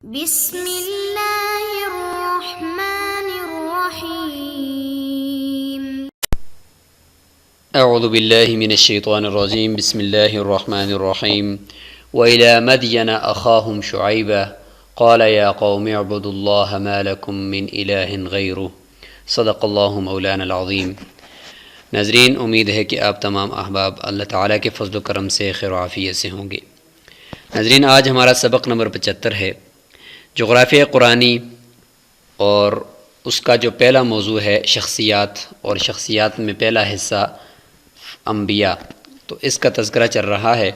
بسم اللہ الرحمن الرحیم۔ اعوذ باللہ من الشیطان الرجیم، بسم اللہ الرحمن الرحیم۔ وإلى مدین اخاهم شعیبا قال یا قوم اعبدوا اللہ ما لکم من الہ غیرہ، صدق اللہ مولانا العظیم۔ ناظرین، امید ہے کہ آپ تمام احباب اللہ تعالیٰ کے فضل و کرم سے خیر و عافیت سے ہوں گے۔ ناظرین، آج ہمارا سبق نمبر 75 ہے، جغرافیہ قرآنی، اور اس کا جو پہلا موضوع ہے شخصیات، اور شخصیات میں پہلا حصہ انبیاء۔ تو اس کا تذکرہ چل رہا ہے،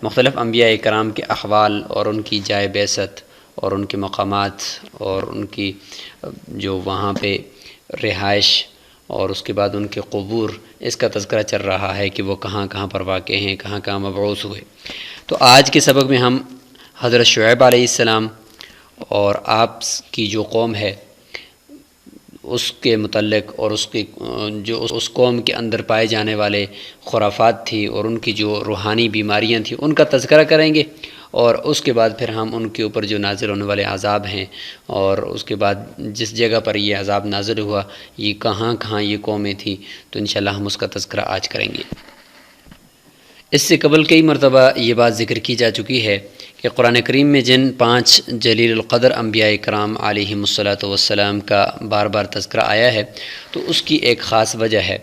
مختلف انبیاء کرام کے احوال اور ان کی جائے بعثت اور ان کے مقامات اور ان کی جو وہاں پہ رہائش اور اس کے بعد ان کے قبور، اس کا تذکرہ چل رہا ہے کہ وہ کہاں کہاں پر واقع ہیں، کہاں کہاں مبعوث ہوئے۔ تو آج کے سبق میں ہم حضرت شعیب علیہ السلام اور آپ کی جو قوم ہے اس کے متعلق، اور اس کی جو اس قوم کے اندر پائے جانے والے خرافات تھی اور ان کی جو روحانی بیماریاں تھیں ان کا تذکرہ کریں گے، اور اس کے بعد پھر ہم ان کے اوپر جو نازل ہونے والے عذاب ہیں، اور اس کے بعد جس جگہ پر یہ عذاب نازل ہوا یہ کہاں کہاں یہ قومیں تھیں، تو انشاءاللہ ہم اس کا تذکرہ آج کریں گے۔ اس سے قبل کئی مرتبہ یہ بات ذکر کی جا چکی ہے کہ قرآن کریم میں جن 5 جلیل القدر انبیاء کرام علیہم الصلاۃ والسلام کا بار بار تذکرہ آیا ہے، تو اس کی ایک خاص وجہ ہے۔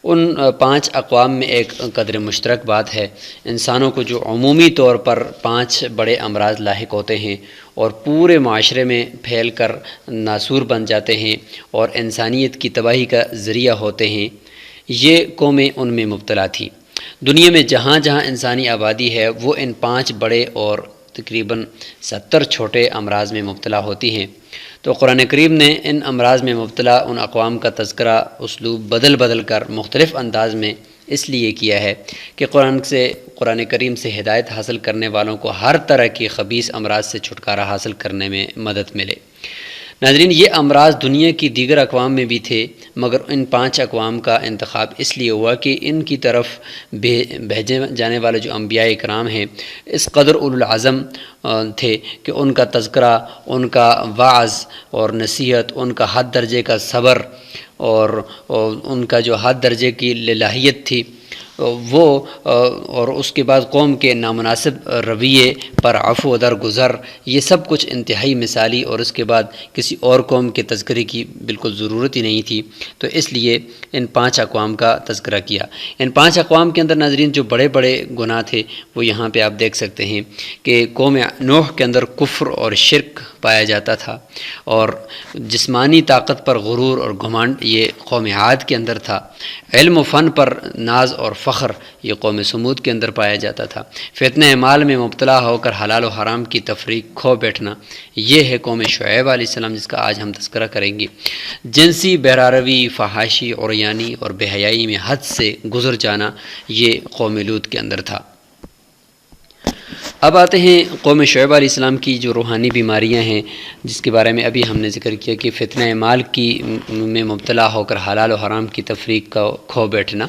ان 5 اقوام میں ایک قدر مشترک بات ہے، انسانوں کو جو عمومی طور پر 5 بڑے امراض لاحق ہوتے ہیں اور پورے معاشرے میں پھیل کر ناسور بن جاتے ہیں اور انسانیت کی تباہی کا ذریعہ ہوتے ہیں، یہ قومیں ان میں مبتلا تھیں۔ دنیا میں جہاں جہاں انسانی آبادی ہے وہ ان 5 بڑے اور تقریباً 70 چھوٹے امراض میں مبتلا ہوتی ہیں۔ تو قرآن کریم نے ان امراض میں مبتلا ان اقوام کا تذکرہ اسلوب بدل کر مختلف انداز میں اس لیے کیا ہے کہ قرآن کریم سے ہدایت حاصل کرنے والوں کو ہر طرح کی خبیث امراض سے چھٹکارا حاصل کرنے میں مدد ملے۔ ناظرین، یہ امراض دنیا کی دیگر اقوام میں بھی تھے، مگر ان 5 اقوام کا انتخاب اس لیے ہوا کہ ان کی طرف بھیجے جانے والے جو انبیاء کرام ہیں اس قدر اولو العزم تھے کہ ان کا تذکرہ، ان کا وعظ اور نصیحت، ان کا حد درجے کا صبر اور ان کا جو حد درجے کی للاحیت تھی وہ، اور اس کے بعد قوم کے نامناسب رویے پر عفو و درگزر، یہ سب کچھ انتہائی مثالی، اور اس کے بعد کسی اور قوم کے تذکرے کی بالکل ضرورت ہی نہیں تھی، تو اس لیے ان 5 اقوام کا تذکرہ کیا۔ ان 5 اقوام کے اندر ناظرین جو بڑے بڑے گناہ تھے وہ یہاں پہ آپ دیکھ سکتے ہیں کہ قوم نوح کے اندر کفر اور شرک پایا جاتا تھا، اور جسمانی طاقت پر غرور اور گھمنڈ یہ قوم عاد کے اندر تھا، علم و فن پر ناز اور فخر یہ قوم سمود کے اندر پایا جاتا تھا، فتنہ مال میں مبتلا ہو کر حلال و حرام کی تفریق کھو بیٹھنا یہ ہے قوم شعیب علیہ السلام جس کا آج ہم تذکرہ کریں گے، جنسی بہراروی، فحاشی، عریانی اور بے حیائی میں حد سے گزر جانا یہ قوم لوط کے اندر تھا۔ اب آتے ہیں قوم شعیب علیہ السلام کی جو روحانی بیماریاں ہیں جس کے بارے میں ابھی ہم نے ذکر کیا کہ فتنہ مال میں مبتلا ہو کر حلال و حرام کی تفریق کا کھو بیٹھنا،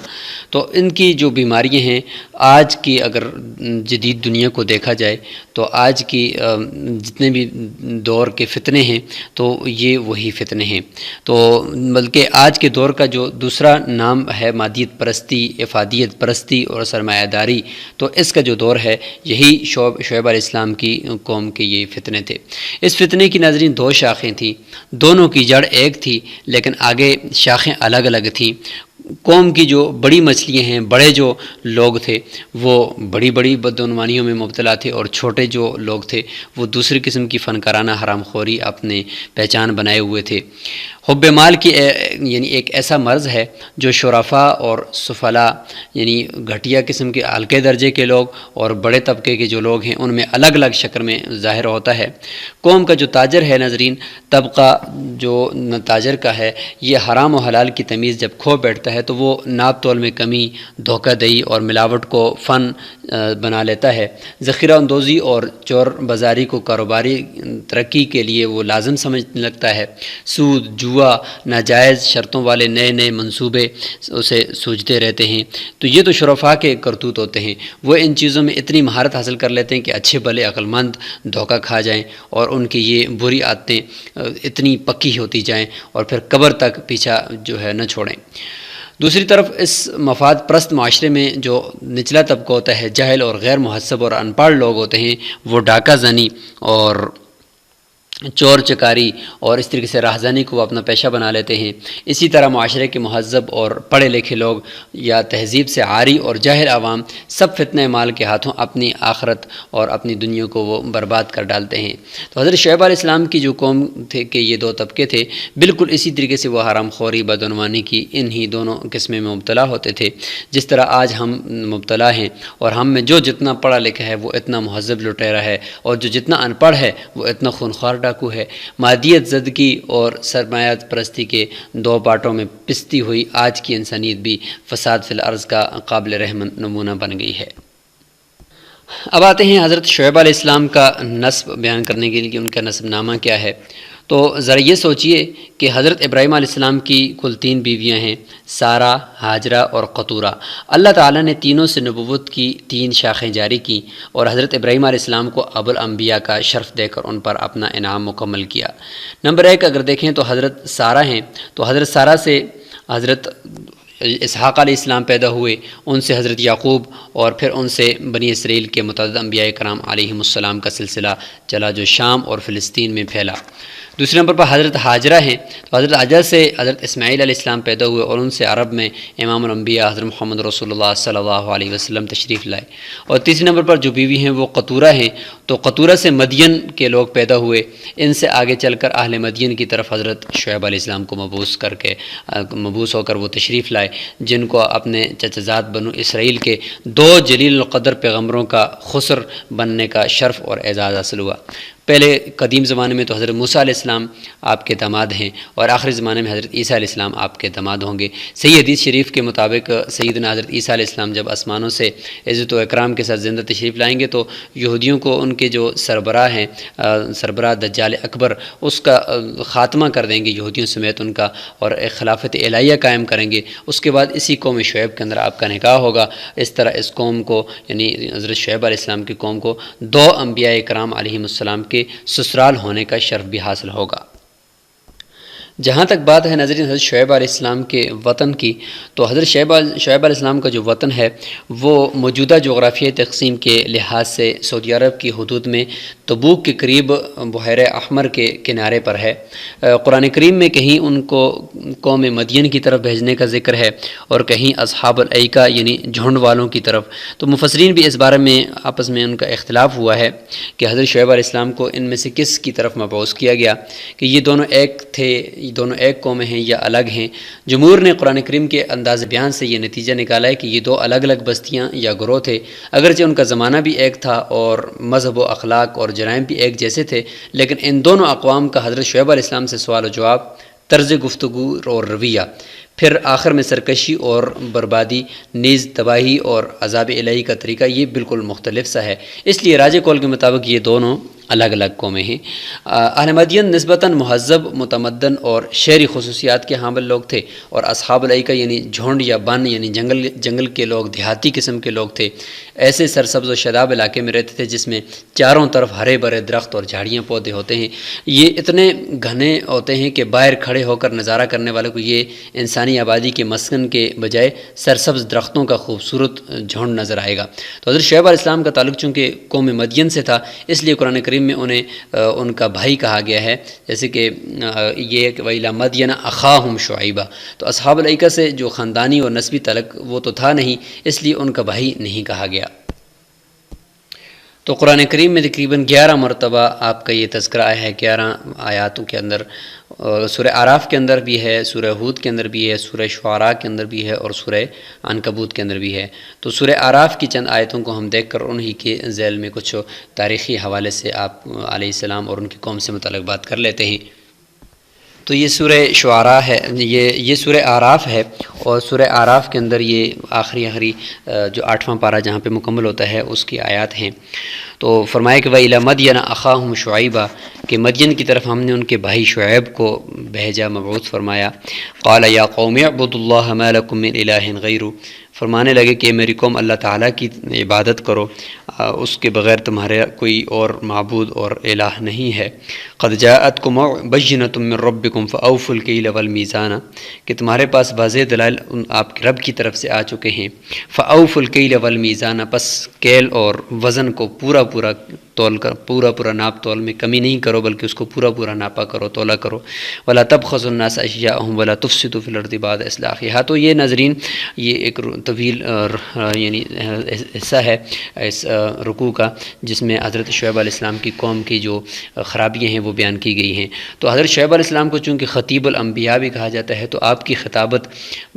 تو ان کی جو بیماریاں ہیں آج کی اگر جدید دنیا کو دیکھا جائے تو آج کی جتنے بھی دور کے فتنے ہیں تو یہ وہی فتنے ہیں، تو بلکہ آج کے دور کا جو دوسرا نام ہے مادیت پرستی، افادیت پرستی اور سرمایہ داری، تو اس کا جو دور ہے یہی شعیب علیہ السلام کی قوم کے یہ فتنے تھے۔ اس فتنے کی ناظرین 2 شاخیں تھیں، دونوں کی جڑ ایک تھی لیکن آگے شاخیں الگ الگ تھیں۔ قوم کی جو بڑی مچھلیاں ہیں، بڑے جو لوگ تھے وہ بڑی بڑی بدعنوانیوں میں مبتلا تھے، اور چھوٹے جو لوگ تھے وہ دوسری قسم کی فنکارانہ حرام خوری اپنے پہچان بنائے ہوئے تھے۔ حب مال کی یعنی ایک ایسا مرض ہے جو شرفاء اور سفلا یعنی گھٹیا قسم کے ہلکے درجے کے لوگ اور بڑے طبقے کے جو لوگ ہیں ان میں الگ الگ شکل میں ظاہر ہوتا ہے۔ قوم کا جو تاجر ہے ناظرین، طبقہ جو تاجر کا ہے، یہ حرام و حلال کی تمیز جب کھو بیٹھتا ہے ہے تو وہ ناپ تول میں کمی، دھوکہ دہی اور ملاوٹ کو فن بنا لیتا ہے، ذخیرہ اندوزی اور چور بازاری کو کاروباری ترقی کے لیے وہ لازم سمجھنے لگتا ہے، سود، جوا، ناجائز شرطوں والے نئے نئے منصوبے اسے سوچتے رہتے ہیں۔ تو یہ تو شرفاء کے کرتوت ہوتے ہیں، وہ ان چیزوں میں اتنی مہارت حاصل کر لیتے ہیں کہ اچھے بھلے عقل مند دھوکہ کھا جائیں اور ان کی یہ بری عادتیں اتنی پکی ہوتی جائیں اور پھر قبر تک پیچھا جو ہے نہ چھوڑیں۔ دوسری طرف اس مفاد پرست معاشرے میں جو نچلا طبقہ ہوتا ہے، جاہل اور غیر مہذب اور ان پڑھ لوگ ہوتے ہیں، وہ ڈاکہ زنی اور چور چکاری اور اس طریقے سے راہزنی کو وہ اپنا پیشہ بنا لیتے ہیں۔ اسی طرح معاشرے کے مہذب اور پڑھے لکھے لوگ یا تہذیب سے عاری اور جاہل عوام سب فتنہ مال کے ہاتھوں اپنی آخرت اور اپنی دنیا کو وہ برباد کر ڈالتے ہیں۔ تو حضرت شعیب علیہ السلام کی جو قوم تھے کہ یہ دو طبقے تھے، بالکل اسی طریقے سے وہ حرام خوری، بدعنوانی کی انہی دونوں قسمیں میں مبتلا ہوتے تھے، جس طرح آج ہم مبتلا ہیں، اور ہم میں جو جتنا پڑھا لکھا ہے وہ اتنا مہذب لٹیرا ہے، اور جو جتنا ان پڑھ ہے وہ اتنا خونخوار ڈاکو ہے۔ مادیت زدگی اور سرمایہ پرستی کے دو پارٹوں میں پستی ہوئی آج کی انسانیت بھی فساد فی الارض کا قابل رحم نمونہ بن گئی ہے۔ اب آتے ہیں حضرت شعیب علیہ السلام کا نسب بیان کرنے کے لیے کہ ان کا نسب نامہ کیا ہے۔ تو ذرا یہ سوچئے کہ حضرت ابراہیم علیہ السلام کی کل 3 بیویاں ہیں، سارہ، ہاجرہ اور قطورہ۔ اللہ تعالیٰ نے تینوں سے نبوت کی 3 شاخیں جاری کیں اور حضرت ابراہیم علیہ السلام کو ابو الانبیاء کا شرف دے کر ان پر اپنا انعام مکمل کیا۔ نمبر 1 اگر دیکھیں تو حضرت سارہ ہیں، تو حضرت سارہ سے حضرت اسحاق علیہ السلام پیدا ہوئے، ان سے حضرت یعقوب، اور پھر ان سے بنی اسرائیل کے متعدد انبیاء کرام علیہم السلام کا سلسلہ چلا جو شام اور فلسطین میں پھیلا۔ دوسرے نمبر پر حضرت ہاجرہ ہیں، تو حضرت ہاجرہ سے حضرت اسماعیل علیہ السلام پیدا ہوئے اور ان سے عرب میں امام الانبیاء حضرت محمد رسول اللہ صلی اللہ علیہ وسلم تشریف لائے۔ اور تیسرے نمبر پر جو بیوی ہیں وہ قطورہ ہیں، تو قطورہ سے مدین کے لوگ پیدا ہوئے، ان سے آگے چل کر اہل مدین کی طرف حضرت شعیب علیہ السلام کو مبعوث ہو کر وہ تشریف لائے، جن کو اپنے چچا زاد بنو اسرائیل کے 2 جلیل القدر پیغمبروں کا خسر بننے کا شرف اور اعزاز حاصل ہوا۔ پہلے قدیم زمانے میں تو حضرت موسیٰ علیہ السلام آپ کے داماد ہیں، اور آخری زمانے میں حضرت عیسیٰ علیہ السلام آپ کے داماد ہوں گے۔ صحیح حدیث شریف کے مطابق سیدنا حضرت عیسیٰ علیہ السلام جب آسمانوں سے عزت و اکرام کے ساتھ زندہ تشریف لائیں گے تو یہودیوں کو ان کے جو سربراہ ہیں، سربراہ دجال اکبر، اس کا خاتمہ کر دیں گے یہودیوں سمیت ان کا، اور ایک خلافت الہیہ قائم کریں گے۔ اس کے بعد اسی قوم شعیب کے اندر آپ کا نکاح ہوگا۔ اس طرح اس قوم کو، یعنی حضرت شعیب علیہ السلام کی قوم کو 2 انبیاء کرام علیہم السلام کے سسرال ہونے کا شرف بھی حاصل ہوگا۔ جہاں تک بات ہے ناظرین حضرت شعیب علیہ السلام کے وطن کی، تو حضرت شعیب علیہ السلام کا جو وطن ہے وہ موجودہ جغرافیائی تقسیم کے لحاظ سے سعودی عرب کی حدود میں تبوک کے قریب بحیرہ احمر کے کنارے پر ہے۔ قرآن کریم میں کہیں ان کو قوم مدین کی طرف بھیجنے کا ذکر ہے اور کہیں اصحاب الایکہ یعنی جھنڈ والوں کی طرف۔ تو مفسرین بھی اس بارے میں آپس میں ان کا اختلاف ہوا ہے کہ حضرت شعیب علیہ السلام کو ان میں سے کس کی طرف مبعوث کیا گیا، کہ یہ دونوں ایک تھے، یہ دونوں ایک قوم ہیں یا الگ ہیں۔ جمہور نے قرآن کریم کے انداز بیان سے یہ نتیجہ نکالا ہے کہ یہ 2 الگ الگ بستیاں یا گروہ تھے، اگرچہ ان کا زمانہ بھی ایک تھا اور مذہب و اخلاق اور جرائم بھی ایک جیسے تھے، لیکن ان دونوں اقوام کا حضرت شعیب علیہ السلام سے سوال و جواب، طرز گفتگو اور رویہ، پھر آخر میں سرکشی اور بربادی، نیز تباہی اور عذاب الہی کا طریقہ یہ بالکل مختلف سا ہے۔ اس لیے راجح قول کے مطابق یہ دونوں الگ الگ قومیں ہیں۔ اہل مدین نسبتاً مہذب، متمدن اور شہری خصوصیات کے حامل لوگ تھے، اور اصحاب الایکہ یعنی جھونڈ یا بن یعنی جنگل کے لوگ، دیہاتی قسم کے لوگ تھے، ایسے سرسبز و شاداب علاقے میں رہتے تھے جس میں چاروں طرف ہرے بھرے درخت اور جھاڑیاں پودے ہوتے ہیں۔ یہ اتنے گھنے ہوتے ہیں کہ باہر کھڑے ہو کر نظارہ کرنے والے کو یہ انسانی آبادی کے مسکن کے بجائے سرسبز درختوں کا خوبصورت جھنڈ نظر آئے گا۔ تو حضرت شعیب علیہ السلام کا تعلق چونکہ قوم مدین سے تھا، اس لیے قرآن کریم میں انہیں ان کا بھائی کہا گیا ہے، جیسے کہ یہ کہ وَإِلَىٰ مَدْيَنَ أَخَاهُمْ شُعَيْبًا۔ تو اصحاب الایکہ سے جو خاندانی اور نسبی تعلق وہ تو تھا نہیں، اس لیے ان کا بھائی نہیں کہا گیا۔ تو قرآن کریم میں تقریباً 11 مرتبہ آپ کا یہ تذکرہ آیا ہے، 11 آیاتوں کے اندر۔ سورہ اعراف کے اندر بھی ہے، سورہ ہود کے اندر بھی ہے، سورہ شعراء کے اندر بھی ہے، اور سورہ عنکبوت کے اندر بھی ہے۔ تو سورہ اعراف کی چند آیتوں کو ہم دیکھ کر انہی کے ذیل میں کچھ تاریخی حوالے سے آپ علیہ السلام اور ان کی قوم سے متعلق بات کر لیتے ہیں۔ تو یہ سورہ شعراء ہے، یہ سورہ اعراف ہے، اور سورہ اعراف کے اندر یہ آخری جو 8واں پارہ جہاں پہ مکمل ہوتا ہے اس کی آیات ہیں۔ تو فرمایا کہ وَإِلَىٰ مَدْيَنَ أَخَاهُمْ شُعَيْبًا، کہ مدین کی طرف ہم نے ان کے بھائی شعیب کو بھیجا، مبعوث فرمایا۔ قَالَ يَا قَوْمِ اعْبُدُوا اللَّهَ مَا لَكُم مِّنْ إِلَٰهٍ غَيْرُهُ، فرمانے لگے کہ میری قوم اللہ تعالیٰ کی عبادت کرو، اس کے بغیر تمہارے کوئی اور معبود اور الہ نہیں ہے۔ قَدْ جَاءَتْكُمْ بَيِّنَةٌ مِّن رَبِّكُمْ فَأَوْفُوا الْكَيْلَ وَالْمِيزَانَ، کہ تمہارے پاس واضح دلائل آپ کے رب کی طرف سے آ چکے ہیں۔ فَأَوْفُوا الْكَيْلَ وَالْمِيزَانَ، پس کیل اور وزن کو پورا تول کر، پورا ناپ تول میں کمی نہیں کرو، بلکہ اس کو پورا ناپا کرو، تولا کرو۔ وَلَا تَبْخَسُوا النَّاسَ أَشْيَاءَهُمْ وَلَا تُفْسِدُوا فِي الْأَرْضِ بَعْدَ إِصْلَاحِهَا۔ تو یہ ناظرین یہ ایک طویل یعنی حصہ ہے اس رکوع کا، جس میں حضرت شعیب علیہ السلام کی قوم کی جو خرابیاں ہیں وہ بیان کی گئی ہیں۔ تو حضرت شعیب علیہ السلام کو چونکہ خطیب الانبیاء بھی کہا جاتا ہے، تو آپ کی خطابت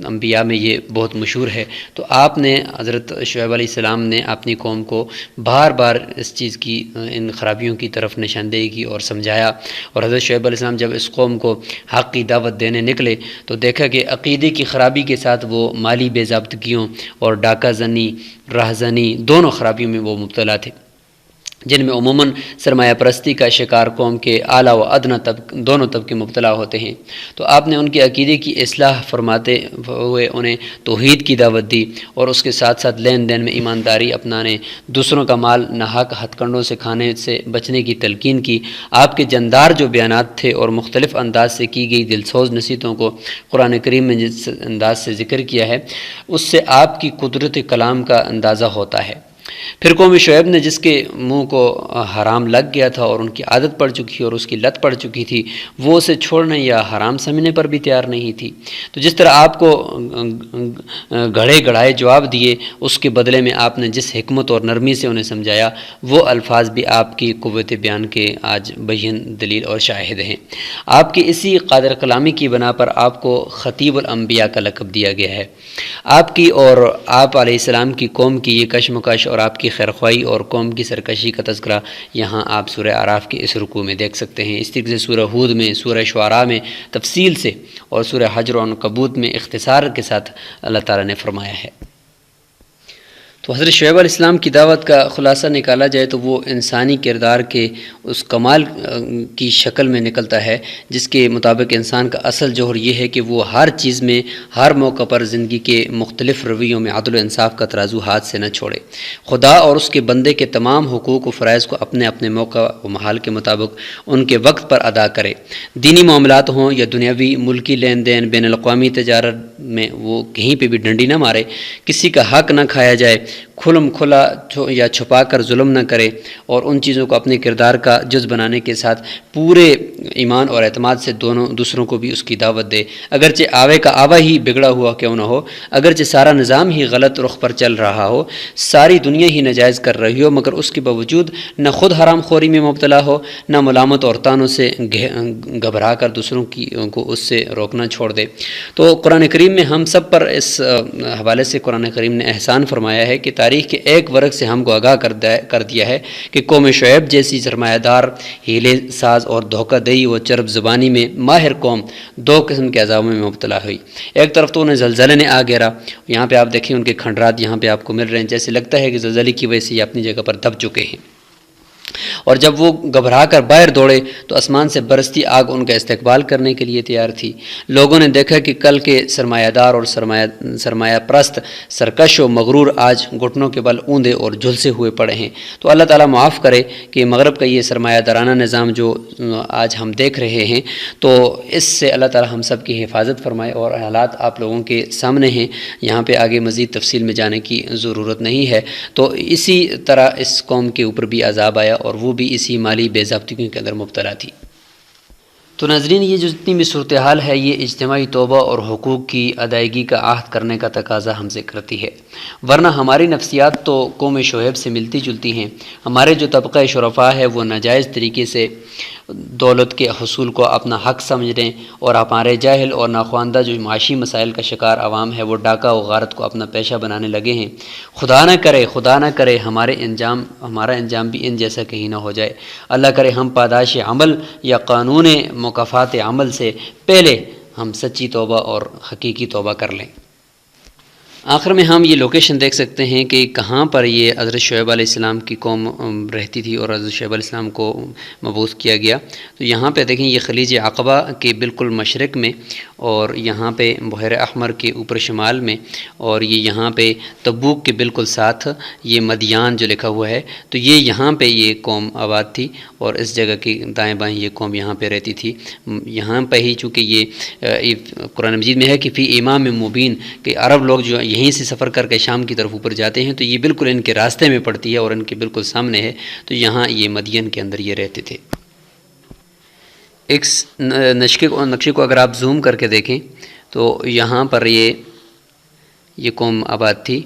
انبیاء میں یہ بہت مشہور ہے۔ تو آپ نے حضرت شعیب علیہ السلام نے اپنی قوم کو بار اس چیز کی، ان خرابیوں کی طرف نشاندہی کی اور سمجھایا۔ اور حضرت شعیب علیہ السلام جب اس قوم کو حق کی دعوت دینے نکلے تو دیکھا کہ عقیدے کی خرابی کے ساتھ وہ مالی بے ضابطگیوں اور ڈاکہ زنی، راہزنی، دونوں خرابیوں میں وہ مبتلا تھے، جن میں عموماً سرمایہ پرستی کا شکار قوم کے اعلیٰ و ادنیٰ دونوں طبقے مبتلا ہوتے ہیں۔ تو آپ نے ان کے عقیدے کی اصلاح فرماتے ہوئے انہیں توحید کی دعوت دی، اور اس کے ساتھ لین دین میں ایمانداری اپنانے، دوسروں کا مال ناحق ہتھ کنڈوں سے کھانے سے بچنے کی تلقین کی۔ آپ کے جاندار جو بیانات تھے اور مختلف انداز سے کی گئی دلسوز نصیحتوں کو قرآن کریم میں جس انداز سے ذکر کیا ہے، اس سے آپ کی قدرت کلام کا اندازہ ہوتا ہے۔ پھر قوم شعیب نے جس کے منہ کو حرام لگ گیا تھا اور ان کی عادت پڑ چکی اور اس کی لت پڑ چکی تھی، وہ اسے چھوڑنے یا حرام سمجھنے پر بھی تیار نہیں تھی۔ تو جس طرح آپ کو گڑھائے جواب دیے، اس کے بدلے میں آپ نے جس حکمت اور نرمی سے انہیں سمجھایا، وہ الفاظ بھی آپ کی قوت بیان کے آج بین دلیل اور شاہد ہیں۔ آپ کی اسی قادر کلامی کی بنا پر آپ کو خطیب الانبیاء کا لقب دیا گیا ہے۔ آپ کی اور آپ علیہ السلام کی قوم کی یہ کشمکش اور آپ کی خیرخواہی اور قوم کی سرکشی کا تذکرہ یہاں آپ سورہ اعراف کے اس رکوع میں دیکھ سکتے ہیں۔ اس طریقے سے سورہ ہود میں، سورہ شعراء میں تفصیل سے، اور سورہ حجر و عنکبوت میں اختصار کے ساتھ اللہ تعالیٰ نے فرمایا ہے۔ تو حضرت شعیب علیہ السلام کی دعوت کا خلاصہ نکالا جائے تو وہ انسانی کردار کے اس کمال کی شکل میں نکلتا ہے، جس کے مطابق انسان کا اصل جوہر یہ ہے کہ وہ ہر چیز میں، ہر موقع پر زندگی کے مختلف رویوں میں عدل و انصاف کا ترازو ہاتھ سے نہ چھوڑے، خدا اور اس کے بندے کے تمام حقوق و فرائض کو اپنے اپنے موقع و محال کے مطابق ان کے وقت پر ادا کرے۔ دینی معاملات ہوں یا دنیاوی ملکی لین دین، بین الاقوامی تجارت میں وہ کہیں پہ بھی ڈنڈی نہ مارے، کسی کا حق نہ کھایا جائے، کھلم کھلا یا چھپا کر ظلم نہ کرے، اور ان چیزوں کو اپنے کردار کا جز بنانے کے ساتھ پورے ایمان اور اعتماد سے دوسروں کو بھی اس کی دعوت دے، اگرچہ آوے کا آوا ہی بگڑا ہوا کیوں نہ ہو، اگرچہ سارا نظام ہی غلط رخ پر چل رہا ہو، ساری دنیا ہی ناجائز کر رہی ہو، مگر اس کے باوجود نہ خود حرام خوری میں مبتلا ہو، نہ ملامت اور طعنوں سے گھبرا کر دوسروں کو اس سے روکنا چھوڑ دے۔ تو قرآن کریم میں ہم سب پر اس حوالے سے قرآن کریم نے احسان فرمایا ہے کہ تاریخ کے ایک ورق سے ہم کو آگاہ کر دیا ہے کہ قوم شعیب جیسی سرمایہ دار، ہیلے ساز اور دھوکہ دہی و چرب زبانی میں ماہر قوم دو قسم کے عذابوں میں مبتلا ہوئی۔ ایک طرف تو انہیں زلزلے نے آ گھیرا، یہاں پہ آپ دیکھیں ان کے کھنڈرات یہاں پہ آپ کو مل رہے ہیں، جیسے لگتا ہے کہ زلزلے کی وجہ سے یہ اپنی جگہ پر دب چکے ہیں، اور جب وہ گھبرا کر باہر دوڑے تو آسمان سے برستی آگ ان کا استقبال کرنے کے لیے تیار تھی۔ لوگوں نے دیکھا کہ کل کے سرمایہ دار اور سرمایہ پرست، سرکش و مغرور آج گھٹنوں کے بل اوندے اور جھلسے ہوئے پڑے ہیں۔ تو اللہ تعالیٰ معاف کرے کہ مغرب کا یہ سرمایہ دارانہ نظام جو آج ہم دیکھ رہے ہیں، تو اس سے اللہ تعالیٰ ہم سب کی حفاظت فرمائے، اور حالات آپ لوگوں کے سامنے ہیں، یہاں پہ آگے مزید تفصیل میں جانے کی ضرورت نہیں ہے۔ تو اسی طرح اس قوم کے اوپر بھی عذاب آیا، اور وہ بھی اسی مالی بے ضابطگیوں کے اندر مبتلا تھی۔ تو ناظرین، یہ جو جتنی بھی صورتحال ہے، یہ اجتماعی توبہ اور حقوق کی ادائیگی کا عہد کرنے کا تقاضا ہم سے کرتی ہے، ورنہ ہماری نفسیات تو قوم شعیب سے ملتی جلتی ہیں۔ ہمارے جو طبقہ شرفاء ہے وہ ناجائز طریقے سے دولت کے حصول کو اپنا حق سمجھ رہے ہیں، اور ہمارے جاہل اور ناخواندہ جو معاشی مسائل کا شکار عوام ہے وہ ڈاکہ و غارت کو اپنا پیشہ بنانے لگے ہیں۔ خدا نہ کرے ہمارا انجام بھی ان جیسا کہیں نہ ہو جائے۔ اللہ کرے ہم پاداش عمل یا قانون مکافات عمل سے پہلے ہم سچی توبہ اور حقیقی توبہ کر لیں۔ آخر میں ہم یہ لوکیشن دیکھ سکتے ہیں کہ کہاں پر یہ حضرت شعیب علیہ السلام کی قوم رہتی تھی اور حضرت شعیب علیہ السلام کو مبعوث کیا گیا۔ تو یہاں پہ دیکھیں یہ خلیج عقبہ کے بالکل مشرق میں، اور یہاں پہ بحیر احمر کے اوپر شمال میں، اور یہ یہاں پہ تبوک کے بالکل ساتھ یہ مدیان جو لکھا ہوا ہے، تو یہ یہاں پہ یہ قوم آباد تھی، اور اس جگہ کی دائیں بائیں یہ قوم یہاں پہ رہتی تھی۔ یہاں پہ ہی چونکہ یہ قرآن مجید میں ہے کہ فی امام مبین، کہ عرب لوگ جو یہیں سے سفر کر کے شام کی طرف اوپر جاتے ہیں، تو یہ بالکل ان کے راستے میں پڑتی ہے اور ان کے بالکل سامنے ہے، تو یہاں یہ مدین کے اندر یہ رہتے تھے۔ ایک نقشے کو اگر آپ زوم کر کے دیکھیں تو یہاں پر یہ قوم آباد تھی،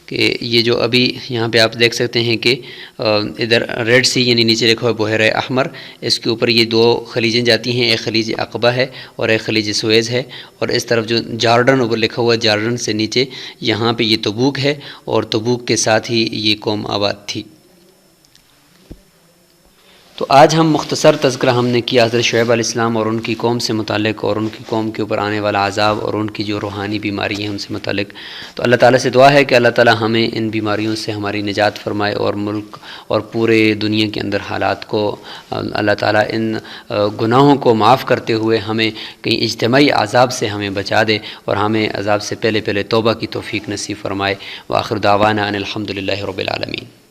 کہ یہ جو ابھی یہاں پہ آپ دیکھ سکتے ہیں کہ ادھر ریڈ سی یعنی نیچے لکھا ہوا ہے بحیر احمر، اس کے اوپر یہ دو خلیجیں جاتی ہیں، ایک خلیج عقبہ ہے اور ایک خلیج سویز ہے، اور اس طرف جو جارڈن اوپر لکھا ہوا ہے، جارڈن سے نیچے یہاں پہ یہ تبوک ہے، اور تبوک کے ساتھ ہی یہ قوم آباد تھی۔ تو آج ہم مختصر تذکرہ ہم نے کیا حضرت شعیب علیہ السلام اور ان کی قوم سے متعلق، اور ان کی قوم کے اوپر آنے والا عذاب اور ان کی جو روحانی بیماری ہیں ان سے متعلق۔ تو اللہ تعالیٰ سے دعا ہے کہ اللہ تعالیٰ ہمیں ان بیماریوں سے ہماری نجات فرمائے، اور ملک اور پورے دنیا کے اندر حالات کو اللہ تعالیٰ ان گناہوں کو معاف کرتے ہوئے ہمیں کہیں اجتماعی عذاب سے ہمیں بچا دے، اور ہمیں عذاب سے پہلے توبہ کی توفیق نصیب فرمائے۔ وآخر دعوانا ان الحمد للہ رب العالمین۔